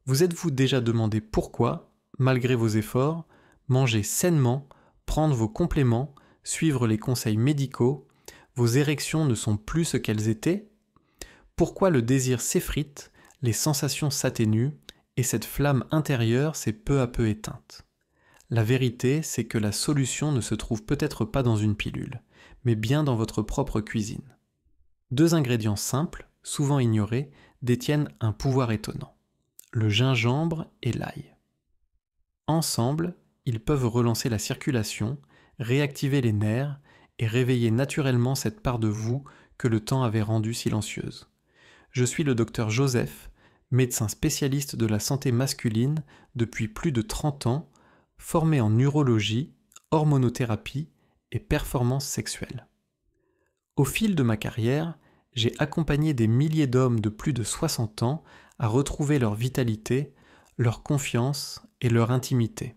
Vous êtes-vous déjà demandé pourquoi, malgré vos efforts, manger sainement, prendre vos compléments, suivre les conseils médicaux, vos érections ne sont plus ce qu'elles étaient? Pourquoi le désir s'effrite, les sensations s'atténuent et cette flamme intérieure s'est peu à peu éteinte? La vérité, c'est que la solution ne se trouve peut-être pas dans une pilule, mais bien dans votre propre cuisine. Deux ingrédients simples, souvent ignorés, détiennent un pouvoir étonnant: le gingembre et l'ail. Ensemble, ils peuvent relancer la circulation, réactiver les nerfs et réveiller naturellement cette part de vous que le temps avait rendue silencieuse. Je suis le docteur Joseph, médecin spécialiste de la santé masculine depuis plus de 30 ans, formé en urologie, hormonothérapie et performance sexuelle. Au fil de ma carrière, j'ai accompagné des milliers d'hommes de plus de 60 ans à retrouver leur vitalité, leur confiance et leur intimité,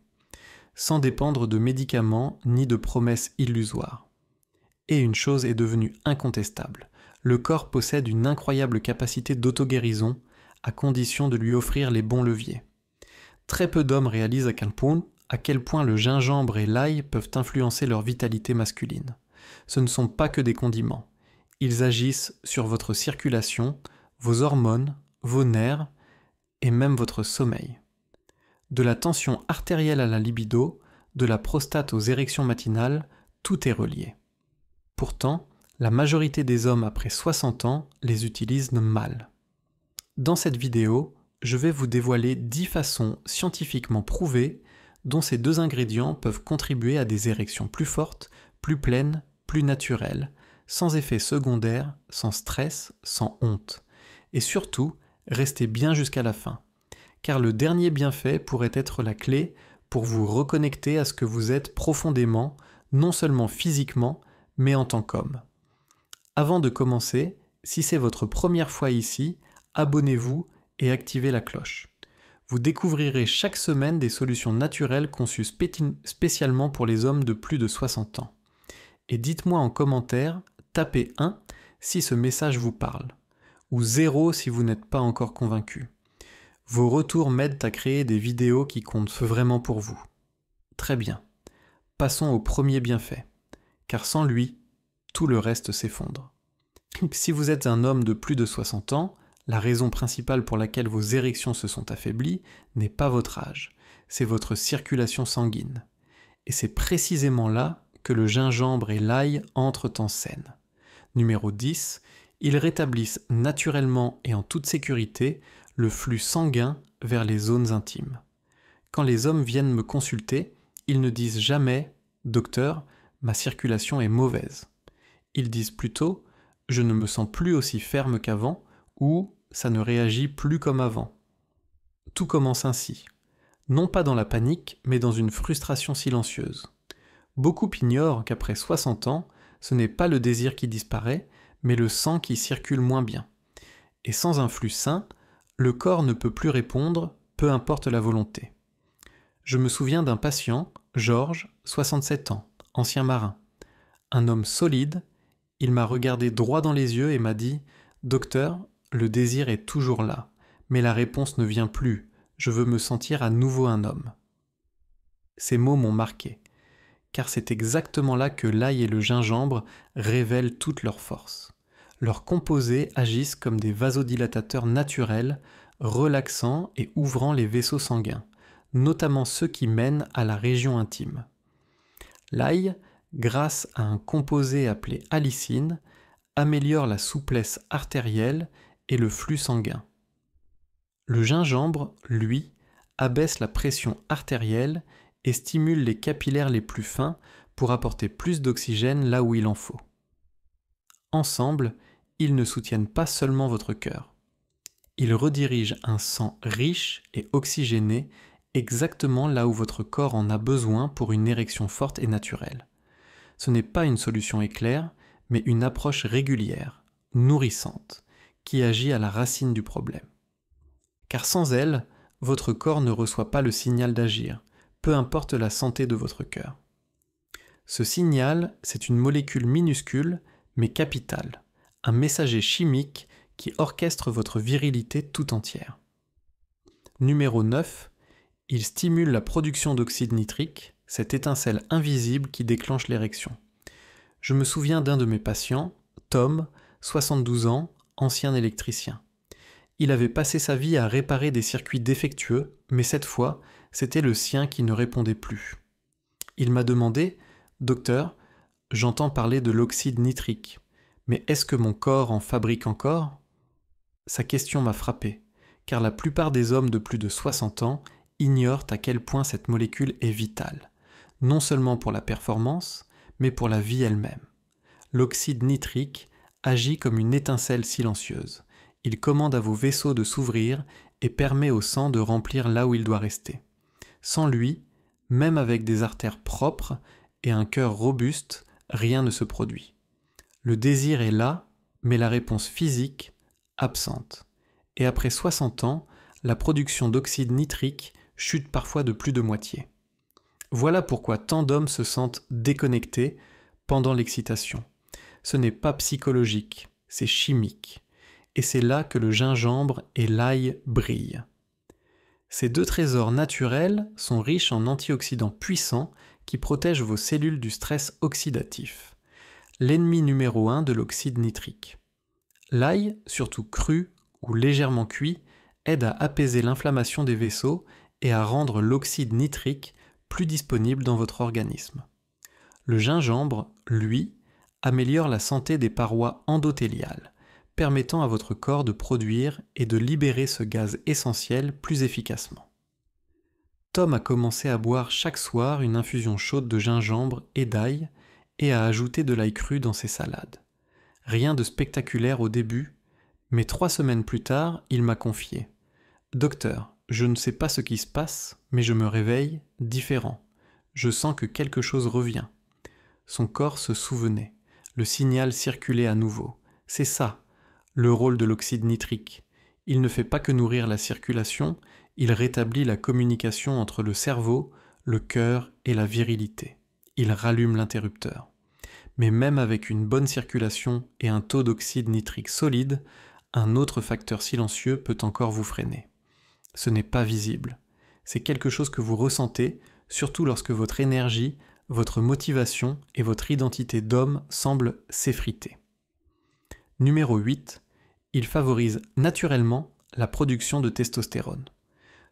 sans dépendre de médicaments ni de promesses illusoires. Et une chose est devenue incontestable: le corps possède une incroyable capacité d'auto-guérison, à condition de lui offrir les bons leviers. Très peu d'hommes réalisent à quel point le gingembre et l'ail peuvent influencer leur vitalité masculine. Ce ne sont pas que des condiments. Ils agissent sur votre circulation, vos hormones, vos nerfs et même votre sommeil. De la tension artérielle à la libido, de la prostate aux érections matinales, tout est relié. Pourtant, la majorité des hommes après 60 ans les utilisent mal. Dans cette vidéo, je vais vous dévoiler 10 façons scientifiquement prouvées dont ces deux ingrédients peuvent contribuer à des érections plus fortes, plus pleines, plus naturelles, sans effet secondaire, sans stress, sans honte. Et surtout, restez bien jusqu'à la fin, car le dernier bienfait pourrait être la clé pour vous reconnecter à ce que vous êtes profondément, non seulement physiquement, mais en tant qu'homme. Avant de commencer, si c'est votre première fois ici, abonnez-vous et activez la cloche. Vous découvrirez chaque semaine des solutions naturelles conçues spécialement pour les hommes de plus de 60 ans. Et dites-moi en commentaire, tapez 1 si ce message vous parle, ou 0 si vous n'êtes pas encore convaincu. Vos retours m'aident à créer des vidéos qui comptent vraiment pour vous. Très bien. Passons au premier bienfait, car sans lui, tout le reste s'effondre. Si vous êtes un homme de plus de 60 ans, la raison principale pour laquelle vos érections se sont affaiblies n'est pas votre âge, c'est votre circulation sanguine. Et c'est précisément là que le gingembre et l'ail entrent en scène. Numéro 10, ils rétablissent naturellement et en toute sécurité le flux sanguin vers les zones intimes. Quand les hommes viennent me consulter, ils ne disent jamais « Docteur, ma circulation est mauvaise ». Ils disent plutôt « Je ne me sens plus aussi ferme qu'avant » ou « Ça ne réagit plus comme avant ». Tout commence ainsi. Non pas dans la panique, mais dans une frustration silencieuse. Beaucoup ignorent qu'après 60 ans, ce n'est pas le désir qui disparaît, mais le sang qui circule moins bien. Et sans un flux sain, le corps ne peut plus répondre, peu importe la volonté. Je me souviens d'un patient, Georges, 67 ans, ancien marin. Un homme solide, il m'a regardé droit dans les yeux et m'a dit « Docteur, le désir est toujours là, mais la réponse ne vient plus, je veux me sentir à nouveau un homme. » Ces mots m'ont marqué, car c'est exactement là que l'ail et le gingembre révèlent toute leur force. Leurs composés agissent comme des vasodilatateurs naturels, relaxant et ouvrant les vaisseaux sanguins, notamment ceux qui mènent à la région intime. L'ail, grâce à un composé appelé allicine, améliore la souplesse artérielle et le flux sanguin. Le gingembre, lui, abaisse la pression artérielle et stimule les capillaires les plus fins pour apporter plus d'oxygène là où il en faut. Ensemble, ils ne soutiennent pas seulement votre cœur. Ils redirigent un sang riche et oxygéné exactement là où votre corps en a besoin pour une érection forte et naturelle. Ce n'est pas une solution éclair, mais une approche régulière, nourrissante, qui agit à la racine du problème. Car sans elle, votre corps ne reçoit pas le signal d'agir, peu importe la santé de votre cœur. Ce signal, c'est une molécule minuscule, mais capitale, un messager chimique qui orchestre votre virilité tout entière. Numéro 9, il stimule la production d'oxyde nitrique, cette étincelle invisible qui déclenche l'érection. Je me souviens d'un de mes patients, Tom, 72 ans, ancien électricien. Il avait passé sa vie à réparer des circuits défectueux, mais cette fois, c'était le sien qui ne répondait plus. Il m'a demandé « Docteur, j'entends parler de l'oxyde nitrique, mais est-ce que mon corps en fabrique encore ?» Sa question m'a frappé, car la plupart des hommes de plus de 60 ans ignorent à quel point cette molécule est vitale, non seulement pour la performance, mais pour la vie elle-même. L'oxyde nitrique agit comme une étincelle silencieuse. Il commande à vos vaisseaux de s'ouvrir et permet au sang de remplir là où il doit rester. Sans lui, même avec des artères propres et un cœur robuste, rien ne se produit. Le désir est là, mais la réponse physique, absente. Et après 60 ans, la production d'oxyde nitrique chute parfois de plus de moitié. Voilà pourquoi tant d'hommes se sentent déconnectés pendant l'excitation. Ce n'est pas psychologique, c'est chimique. Et c'est là que le gingembre et l'ail brillent. Ces deux trésors naturels sont riches en antioxydants puissants qui protègent vos cellules du stress oxydatif, l'ennemi numéro 1 de l'oxyde nitrique. L'ail, surtout cru ou légèrement cuit, aide à apaiser l'inflammation des vaisseaux et à rendre l'oxyde nitrique plus disponible dans votre organisme. Le gingembre, lui, améliore la santé des parois endothéliales, permettant à votre corps de produire et de libérer ce gaz essentiel plus efficacement. Tom a commencé à boire chaque soir une infusion chaude de gingembre et d'ail et à ajouter de l'ail cru dans ses salades. Rien de spectaculaire au début, mais 3 semaines plus tard, il m'a confié « Docteur, je ne sais pas ce qui se passe, mais je me réveille différent. Je sens que quelque chose revient. » Son corps se souvenait. Le signal circulait à nouveau. C'est ça, le rôle de l'oxyde nitrique. Il ne fait pas que nourrir la circulation, il rétablit la communication entre le cerveau, le cœur et la virilité. Il rallume l'interrupteur. Mais même avec une bonne circulation et un taux d'oxyde nitrique solide, un autre facteur silencieux peut encore vous freiner. Ce n'est pas visible. C'est quelque chose que vous ressentez, surtout lorsque votre énergie, votre motivation et votre identité d'homme semblent s'effriter. Numéro 8. Il favorise naturellement la production de testostérone.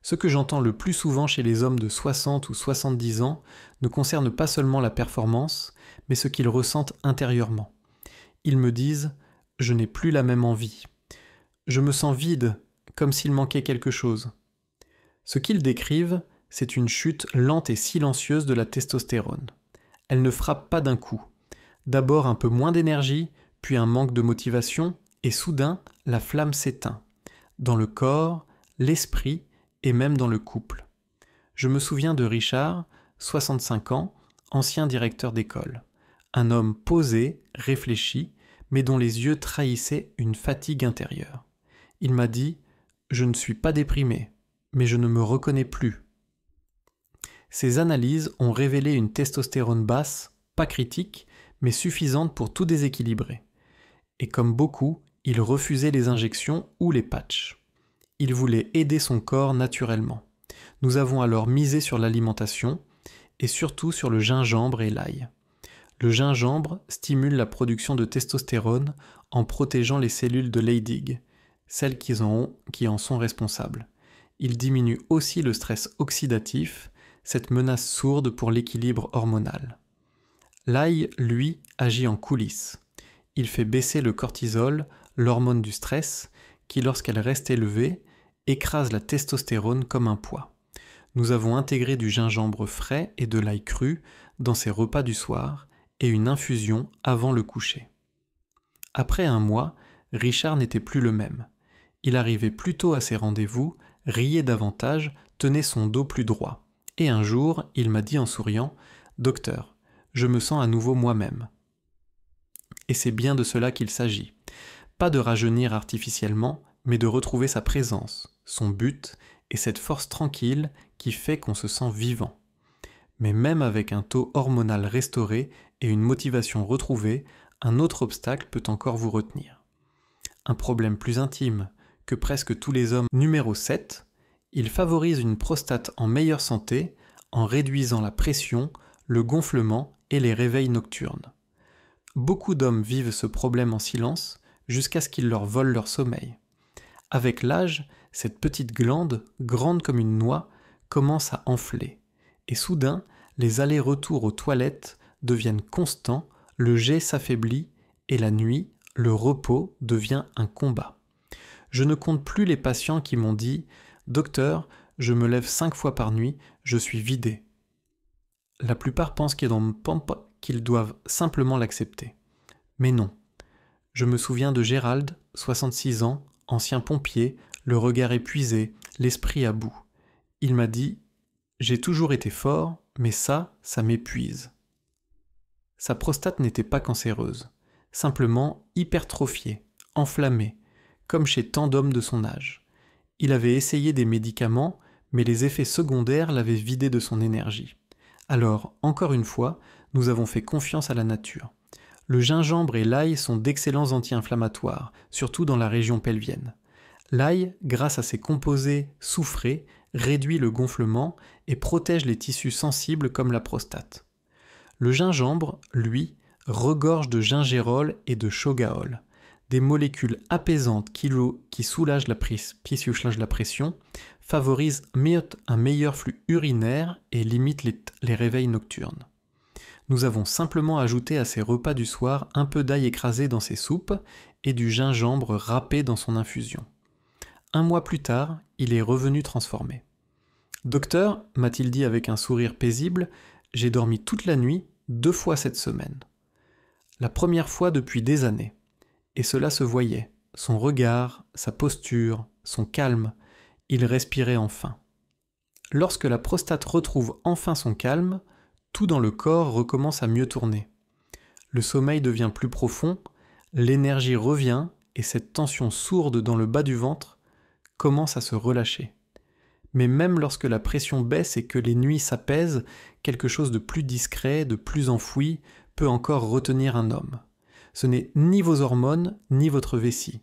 Ce que j'entends le plus souvent chez les hommes de 60 ou 70 ans ne concerne pas seulement la performance, mais ce qu'ils ressentent intérieurement. Ils me disent « je n'ai plus la même envie ». Je me sens vide, comme s'il manquait quelque chose. Ce qu'ils décrivent, c'est une chute lente et silencieuse de la testostérone. Elle ne frappe pas d'un coup. D'abord un peu moins d'énergie, puis un manque de motivation, et soudain, la flamme s'éteint. Dans le corps, l'esprit et même dans le couple. Je me souviens de Richard, 65 ans, ancien directeur d'école. Un homme posé, réfléchi, mais dont les yeux trahissaient une fatigue intérieure. Il m'a dit « Je ne suis pas déprimé, mais je ne me reconnais plus ». Ces analyses ont révélé une testostérone basse, pas critique, mais suffisante pour tout déséquilibrer. Et comme beaucoup, il refusait les injections ou les patchs. Il voulait aider son corps naturellement. Nous avons alors misé sur l'alimentation et surtout sur le gingembre et l'ail. Le gingembre stimule la production de testostérone en protégeant les cellules de Leydig, celles qui en sont responsables. Il diminue aussi le stress oxydatif, cette menace sourde pour l'équilibre hormonal. L'ail, lui, agit en coulisses. Il fait baisser le cortisol, l'hormone du stress, qui, lorsqu'elle reste élevée, écrase la testostérone comme un poids. Nous avons intégré du gingembre frais et de l'ail cru dans ses repas du soir et une infusion avant le coucher. Après un mois, Richard n'était plus le même. Il arrivait plus tôt à ses rendez-vous, riait davantage, tenait son dos plus droit. Et un jour, il m'a dit en souriant « Docteur, je me sens à nouveau moi-même. » Et c'est bien de cela qu'il s'agit. Pas de rajeunir artificiellement, mais de retrouver sa présence, son but et cette force tranquille qui fait qu'on se sent vivant. Mais même avec un taux hormonal restauré et une motivation retrouvée, un autre obstacle peut encore vous retenir. Un problème plus intime que presque tous les hommes. Numéro 7. Il favorise une prostate en meilleure santé en réduisant la pression, le gonflement et les réveils nocturnes. Beaucoup d'hommes vivent ce problème en silence jusqu'à ce qu'il leur vole leur sommeil. Avec l'âge, cette petite glande, grande comme une noix, commence à enfler. Et soudain, les allers-retours aux toilettes deviennent constants, le jet s'affaiblit et la nuit, le repos devient un combat. Je ne compte plus les patients qui m'ont dit « Docteur, je me lève 5 fois par nuit, je suis vidé. » La plupart pensent qu'ils doivent simplement l'accepter. Mais non. Je me souviens de Gérald, 66 ans, ancien pompier, le regard épuisé, l'esprit à bout. Il m'a dit « J'ai toujours été fort, mais ça m'épuise. » Sa prostate n'était pas cancéreuse, simplement hypertrophiée, enflammée, comme chez tant d'hommes de son âge. Il avait essayé des médicaments, mais les effets secondaires l'avaient vidé de son énergie. Alors, encore une fois, nous avons fait confiance à la nature. Le gingembre et l'ail sont d'excellents anti-inflammatoires, surtout dans la région pelvienne. L'ail, grâce à ses composés soufrés, réduit le gonflement et protège les tissus sensibles comme la prostate. Le gingembre, lui, regorge de gingérol et de chogaol, des molécules apaisantes qui soulagent la pression, favorisent un meilleur flux urinaire et limitent les réveils nocturnes. Nous avons simplement ajouté à ses repas du soir un peu d'ail écrasé dans ses soupes et du gingembre râpé dans son infusion. 1 mois plus tard, il est revenu transformé. « Docteur, m'a-t-il dit avec un sourire paisible, j'ai dormi toute la nuit, 2 fois cette semaine. La première fois depuis des années. Et cela se voyait, son regard, sa posture, son calme, il respirait enfin. Lorsque la prostate retrouve enfin son calme, tout dans le corps recommence à mieux tourner. Le sommeil devient plus profond, l'énergie revient et cette tension sourde dans le bas du ventre commence à se relâcher. Mais même lorsque la pression baisse et que les nuits s'apaisent, quelque chose de plus discret, de plus enfoui, peut encore retenir un homme. Ce n'est ni vos hormones, ni votre vessie.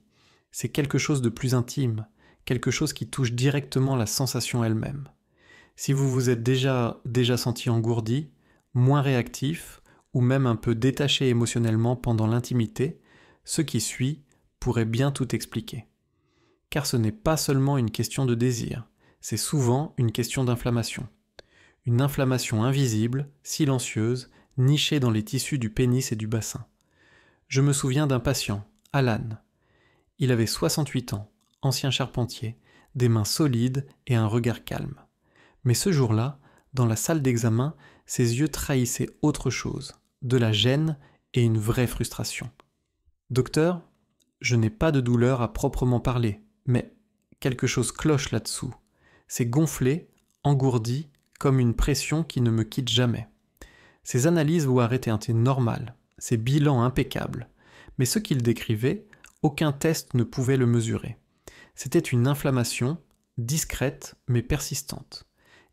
C'est quelque chose de plus intime, quelque chose qui touche directement la sensation elle-même. Si vous vous êtes déjà senti engourdi, moins réactif, ou même un peu détaché émotionnellement pendant l'intimité, ce qui suit pourrait bien tout expliquer. Car ce n'est pas seulement une question de désir, c'est souvent une question d'inflammation. Une inflammation invisible, silencieuse, nichée dans les tissus du pénis et du bassin. Je me souviens d'un patient, Alan. Il avait 68 ans, ancien charpentier, des mains solides et un regard calme. Mais ce jour-là, dans la salle d'examen, ses yeux trahissaient autre chose, de la gêne et une vraie frustration. « Docteur, je n'ai pas de douleur à proprement parler, mais quelque chose cloche là-dessous. C'est gonflé, engourdi, comme une pression qui ne me quitte jamais. Ces analyses vous arrêtaient un thé normal, ces bilans impeccables, mais ce qu'il décrivait, aucun test ne pouvait le mesurer. C'était une inflammation, discrète mais persistante.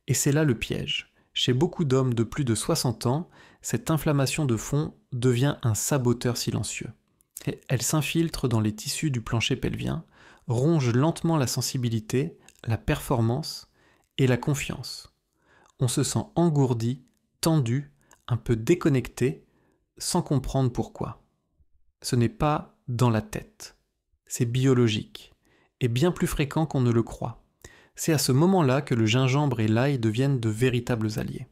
Et c'est là le piège. Chez beaucoup d'hommes de plus de 60 ans, cette inflammation de fond devient un saboteur silencieux. Et elle s'infiltre dans les tissus du plancher pelvien, ronge lentement la sensibilité, la performance et la confiance. On se sent engourdi, tendu, un peu déconnecté, sans comprendre pourquoi. Ce n'est pas dans la tête. C'est biologique, et bien plus fréquent qu'on ne le croit. C'est à ce moment-là que le gingembre et l'ail deviennent de véritables alliés.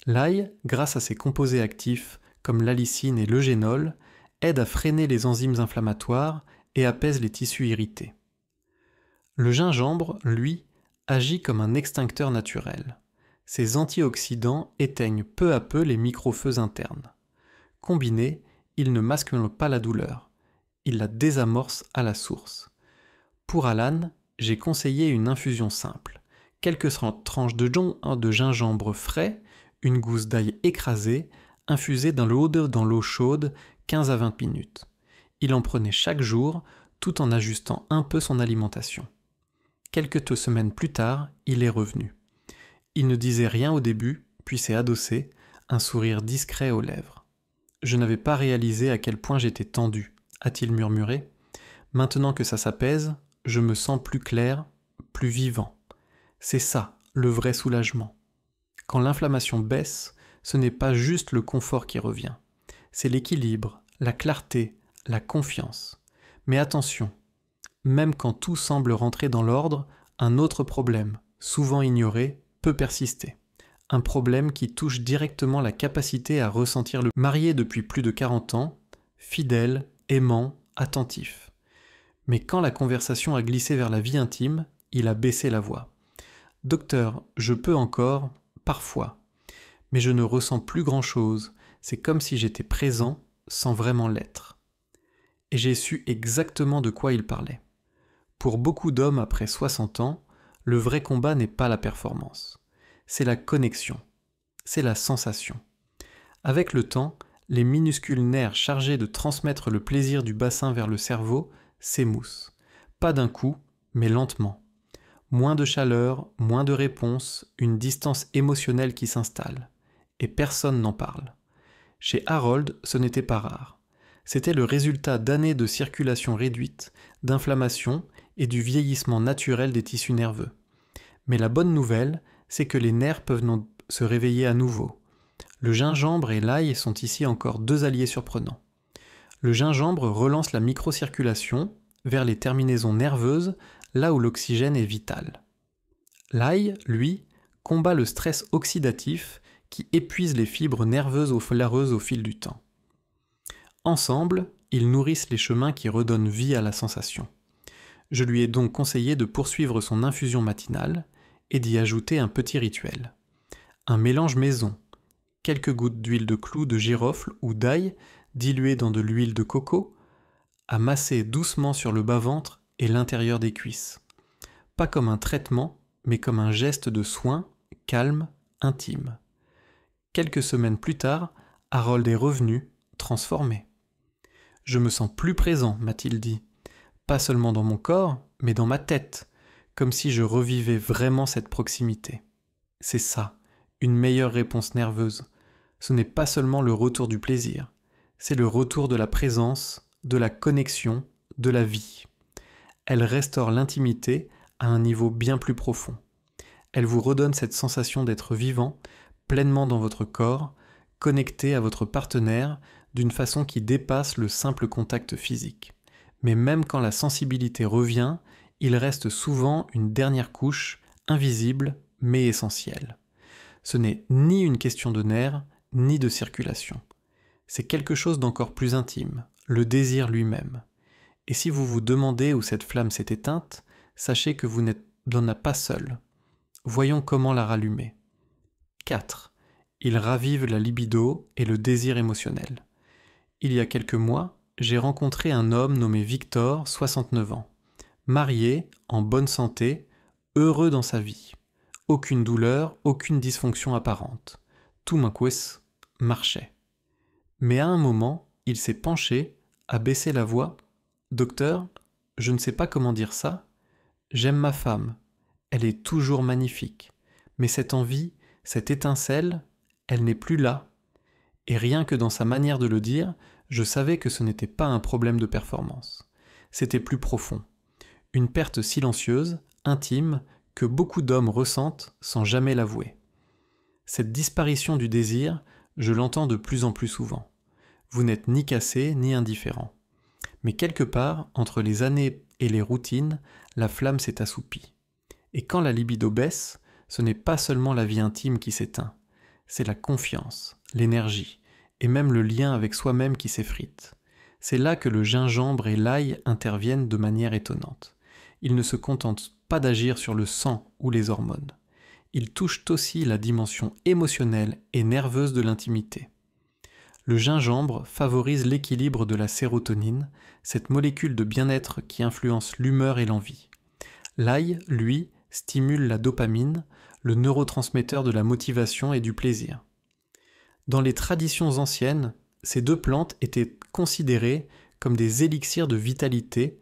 L'ail, grâce à ses composés actifs, comme l'allicine et l'eugénol, aide à freiner les enzymes inflammatoires et apaise les tissus irrités. Le gingembre, lui, agit comme un extincteur naturel. Ces antioxydants éteignent peu à peu les micro-feux internes. Combinés, ils ne masquent pas la douleur. Ils la désamorcent à la source. Pour Alan, j'ai conseillé une infusion simple. Quelques tranches de gingembre frais, une gousse d'ail écrasée, infusée dans l'eau chaude 15 à 20 minutes. Il en prenait chaque jour, tout en ajustant un peu son alimentation. Quelques semaines plus tard, il est revenu. Il ne disait rien au début, puis s'est adossé, un sourire discret aux lèvres. « Je n'avais pas réalisé à quel point j'étais tendu », a-t-il murmuré. « Maintenant que ça s'apaise, je me sens plus clair, plus vivant. C'est ça, le vrai soulagement. Quand l'inflammation baisse, ce n'est pas juste le confort qui revient. C'est l'équilibre, la clarté, la confiance. Mais attention, même quand tout semble rentrer dans l'ordre, un autre problème, souvent ignoré, peut persister. Un problème qui touche directement la capacité à ressentir le marié depuis plus de 40 ans, fidèle, aimant, attentif. Mais quand la conversation a glissé vers la vie intime, il a baissé la voix. « Docteur, je peux encore, parfois, mais je ne ressens plus grand-chose, c'est comme si j'étais présent sans vraiment l'être. » Et j'ai su exactement de quoi il parlait. Pour beaucoup d'hommes après 60 ans, le vrai combat n'est pas la performance. C'est la connexion. C'est la sensation. Avec le temps, les minuscules nerfs chargés de transmettre le plaisir du bassin vers le cerveau s'émoussent. Pas d'un coup, mais lentement. Moins de chaleur, moins de réponse, une distance émotionnelle qui s'installe. Et personne n'en parle. Chez Harold, ce n'était pas rare. C'était le résultat d'années de circulation réduite, d'inflammation et du vieillissement naturel des tissus nerveux. Mais la bonne nouvelle, c'est que les nerfs peuvent se réveiller à nouveau. Le gingembre et l'ail sont ici encore deux alliés surprenants. Le gingembre relance la microcirculation vers les terminaisons nerveuses, là où l'oxygène est vital. L'ail, lui, combat le stress oxydatif qui épuise les fibres nerveuses flareuses au fil du temps. Ensemble, ils nourrissent les chemins qui redonnent vie à la sensation. Je lui ai donc conseillé de poursuivre son infusion matinale et d'y ajouter un petit rituel. Un mélange maison, quelques gouttes d'huile de clou de girofle ou d'ail diluée dans de l'huile de coco, à masser doucement sur le bas-ventre et l'intérieur des cuisses. Pas comme un traitement, mais comme un geste de soin, calme, intime. Quelques semaines plus tard, Harold est revenu, transformé. « Je me sens plus présent, m'a-t-il dit. Pas seulement dans mon corps, mais dans ma tête, comme si je revivais vraiment cette proximité. » C'est ça, une meilleure réponse nerveuse. Ce n'est pas seulement le retour du plaisir, c'est le retour de la présence, de la connexion, de la vie. Elle restaure l'intimité à un niveau bien plus profond. Elle vous redonne cette sensation d'être vivant, pleinement dans votre corps, connecté à votre partenaire d'une façon qui dépasse le simple contact physique. Mais même quand la sensibilité revient, il reste souvent une dernière couche, invisible mais essentielle. Ce n'est ni une question de nerfs, ni de circulation. C'est quelque chose d'encore plus intime, le désir lui-même. Et si vous vous demandez où cette flamme s'est éteinte, sachez que vous n'en êtes pas seul. Voyons comment la rallumer. 4. Il ravive la libido et le désir émotionnel. Il y a quelques mois, j'ai rencontré un homme nommé Victor, 69 ans. Marié, en bonne santé, heureux dans sa vie. Aucune douleur, aucune dysfonction apparente. Tout marchait. Mais à un moment, il s'est penché, a baissé la voix. « Docteur, je ne sais pas comment dire ça. J'aime ma femme. Elle est toujours magnifique. Mais cette envie, cette étincelle, elle n'est plus là. » Et rien que dans sa manière de le dire, je savais que ce n'était pas un problème de performance. C'était plus profond. Une perte silencieuse, intime, que beaucoup d'hommes ressentent sans jamais l'avouer. Cette disparition du désir, je l'entends de plus en plus souvent. Vous n'êtes ni cassé ni indifférent. Mais quelque part, entre les années et les routines, la flamme s'est assoupie. Et quand la libido baisse, ce n'est pas seulement la vie intime qui s'éteint, c'est la confiance, l'énergie, et même le lien avec soi-même qui s'effrite. C'est là que le gingembre et l'ail interviennent de manière étonnante. Ils ne se contentent pas d'agir sur le sang ou les hormones. Ils touchent aussi la dimension émotionnelle et nerveuse de l'intimité. Le gingembre favorise l'équilibre de la sérotonine, cette molécule de bien-être qui influence l'humeur et l'envie. L'ail, lui, stimule la dopamine, le neurotransmetteur de la motivation et du plaisir. Dans les traditions anciennes, ces deux plantes étaient considérées comme des élixirs de vitalité,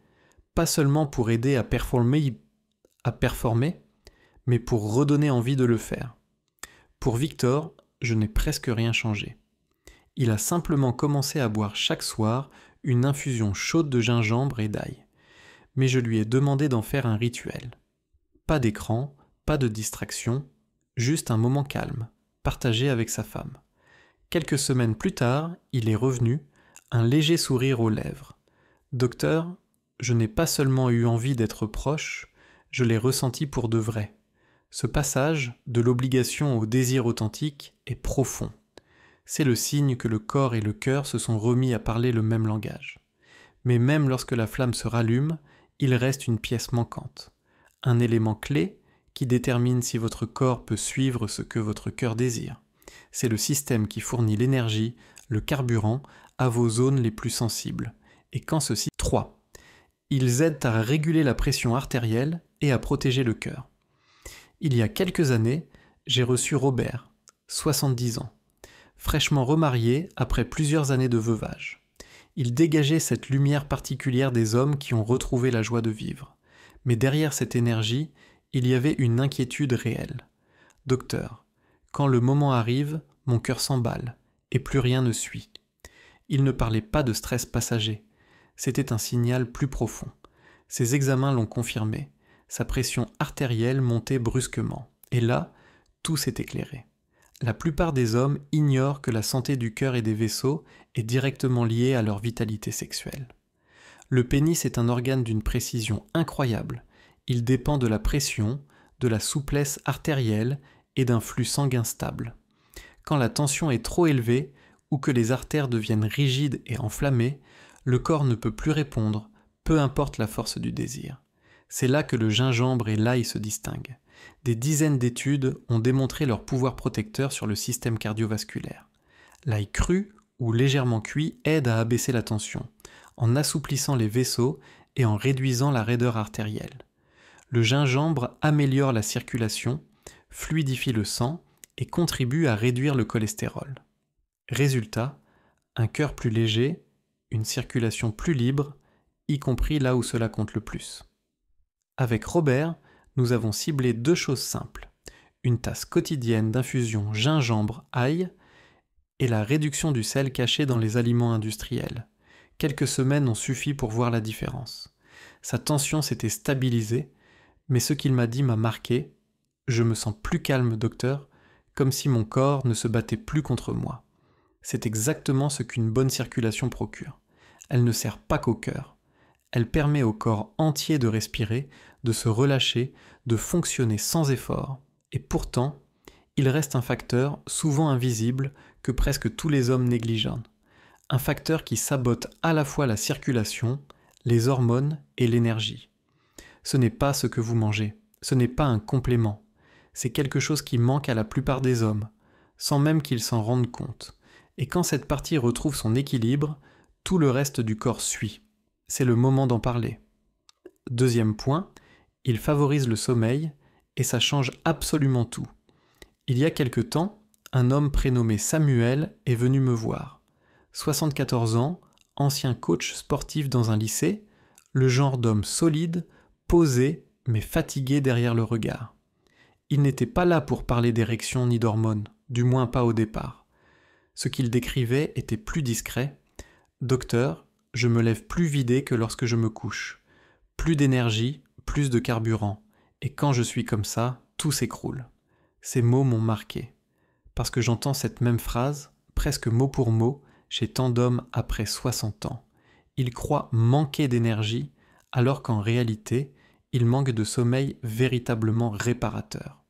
pas seulement pour aider à performer, mais pour redonner envie de le faire. Pour Victor, je n'ai presque rien changé. Il a simplement commencé à boire chaque soir une infusion chaude de gingembre et d'ail. Mais je lui ai demandé d'en faire un rituel. Pas d'écran, pas de distraction, juste un moment calme, partagé avec sa femme. Quelques semaines plus tard, il est revenu, un léger sourire aux lèvres. « Docteur, je n'ai pas seulement eu envie d'être proche, je l'ai ressenti pour de vrai. Ce passage, de l'obligation au désir authentique, est profond. C'est le signe que le corps et le cœur se sont remis à parler le même langage. Mais même lorsque la flamme se rallume, il reste une pièce manquante, un élément clé qui détermine si votre corps peut suivre ce que votre cœur désire. C'est le système qui fournit l'énergie, le carburant, à vos zones les plus sensibles. Et quand ceci... 3. Ils aident à réguler la pression artérielle et à protéger le cœur. Il y a quelques années, j'ai reçu Robert, 70 ans, fraîchement remarié après plusieurs années de veuvage. Il dégageait cette lumière particulière des hommes qui ont retrouvé la joie de vivre. Mais derrière cette énergie, il y avait une inquiétude réelle. « Docteur, quand le moment arrive, mon cœur s'emballe, et plus rien ne suit. » Il ne parlait pas de stress passager. C'était un signal plus profond. Ses examens l'ont confirmé. Sa pression artérielle montait brusquement. Et là, tout s'est éclairé. La plupart des hommes ignorent que la santé du cœur et des vaisseaux est directement liée à leur vitalité sexuelle. Le pénis est un organe d'une précision incroyable. Il dépend de la pression, de la souplesse artérielle et d'un flux sanguin stable. Quand la tension est trop élevée ou que les artères deviennent rigides et enflammées, le corps ne peut plus répondre, peu importe la force du désir. C'est là que le gingembre et l'ail se distinguent. Des dizaines d'études ont démontré leur pouvoir protecteur sur le système cardiovasculaire. L'ail cru ou légèrement cuit aide à abaisser la tension, en assouplissant les vaisseaux et en réduisant la raideur artérielle. Le gingembre améliore la circulation, fluidifie le sang et contribue à réduire le cholestérol. Résultat, un cœur plus léger, une circulation plus libre, y compris là où cela compte le plus. Avec Robert, nous avons ciblé 2 choses simples, une tasse quotidienne d'infusion gingembre-ail et la réduction du sel caché dans les aliments industriels. Quelques semaines ont suffi pour voir la différence. Sa tension s'était stabilisée, mais ce qu'il m'a dit m'a marqué. Je me sens plus calme, docteur, comme si mon corps ne se battait plus contre moi. C'est exactement ce qu'une bonne circulation procure. Elle ne sert pas qu'au cœur. Elle permet au corps entier de respirer, de se relâcher, de fonctionner sans effort. Et pourtant, il reste un facteur, souvent invisible, que presque tous les hommes négligent. Un facteur qui sabote à la fois la circulation, les hormones et l'énergie. Ce n'est pas ce que vous mangez, ce n'est pas un complément. C'est quelque chose qui manque à la plupart des hommes, sans même qu'ils s'en rendent compte. Et quand cette partie retrouve son équilibre, tout le reste du corps suit. C'est le moment d'en parler. Deuxième point, il favorise le sommeil et ça change absolument tout. Il y a quelque temps, un homme prénommé Samuel est venu me voir. 74 ans, ancien coach sportif dans un lycée, le genre d'homme solide, posé, mais fatigué derrière le regard. Il n'était pas là pour parler d'érection ni d'hormones, du moins pas au départ. Ce qu'il décrivait était plus discret. « Docteur, je me lève plus vidé que lorsque je me couche. Plus d'énergie, plus de carburant. Et quand je suis comme ça, tout s'écroule. » Ces mots m'ont marqué. Parce que j'entends cette même phrase, presque mot pour mot, chez tant d'hommes après 60 ans. Ils croient manquer d'énergie, alors qu'en réalité, ils manquent de sommeil véritablement réparateur.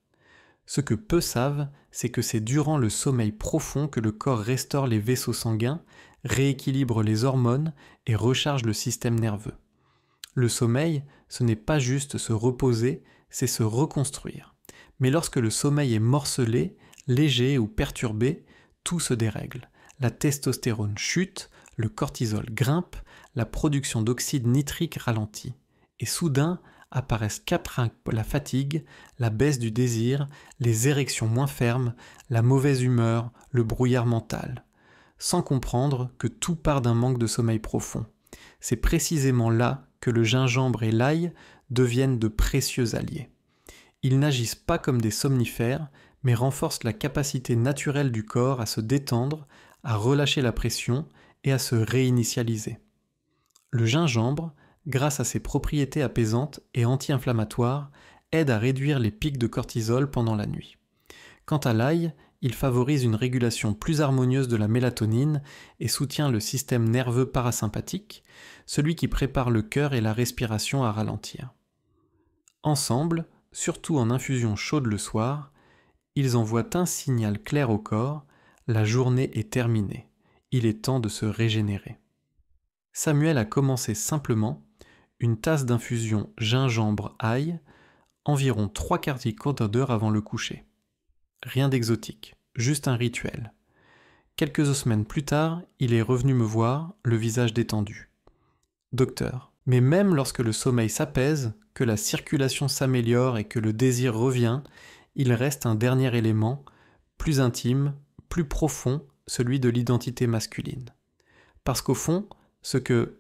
Ce que peu savent, c'est que c'est durant le sommeil profond que le corps restaure les vaisseaux sanguins, rééquilibre les hormones et recharge le système nerveux. Le sommeil, ce n'est pas juste se reposer, c'est se reconstruire. Mais lorsque le sommeil est morcelé, léger ou perturbé, tout se dérègle. La testostérone chute, le cortisol grimpe, la production d'oxyde nitrique ralentit. Et soudain, apparaissent qu'après la fatigue, la baisse du désir, les érections moins fermes, la mauvaise humeur, le brouillard mental. Sans comprendre que tout part d'un manque de sommeil profond. C'est précisément là que le gingembre et l'ail deviennent de précieux alliés. Ils n'agissent pas comme des somnifères, mais renforcent la capacité naturelle du corps à se détendre, à relâcher la pression et à se réinitialiser. Le gingembre, grâce à ses propriétés apaisantes et anti-inflammatoires, aide à réduire les pics de cortisol pendant la nuit. Quant à l'ail, il favorise une régulation plus harmonieuse de la mélatonine et soutient le système nerveux parasympathique, celui qui prépare le cœur et la respiration à ralentir. Ensemble, surtout en infusion chaude le soir, ils envoient un signal clair au corps, la journée est terminée, il est temps de se régénérer. Samuel a commencé simplement, une tasse d'infusion gingembre-ail, environ 3/4 d'heure avant le coucher. Rien d'exotique, juste un rituel. Quelques semaines plus tard, il est revenu me voir, le visage détendu. Docteur, mais même lorsque le sommeil s'apaise, que la circulation s'améliore et que le désir revient, il reste un dernier élément, plus intime, plus profond, celui de l'identité masculine. Parce qu'au fond, ce que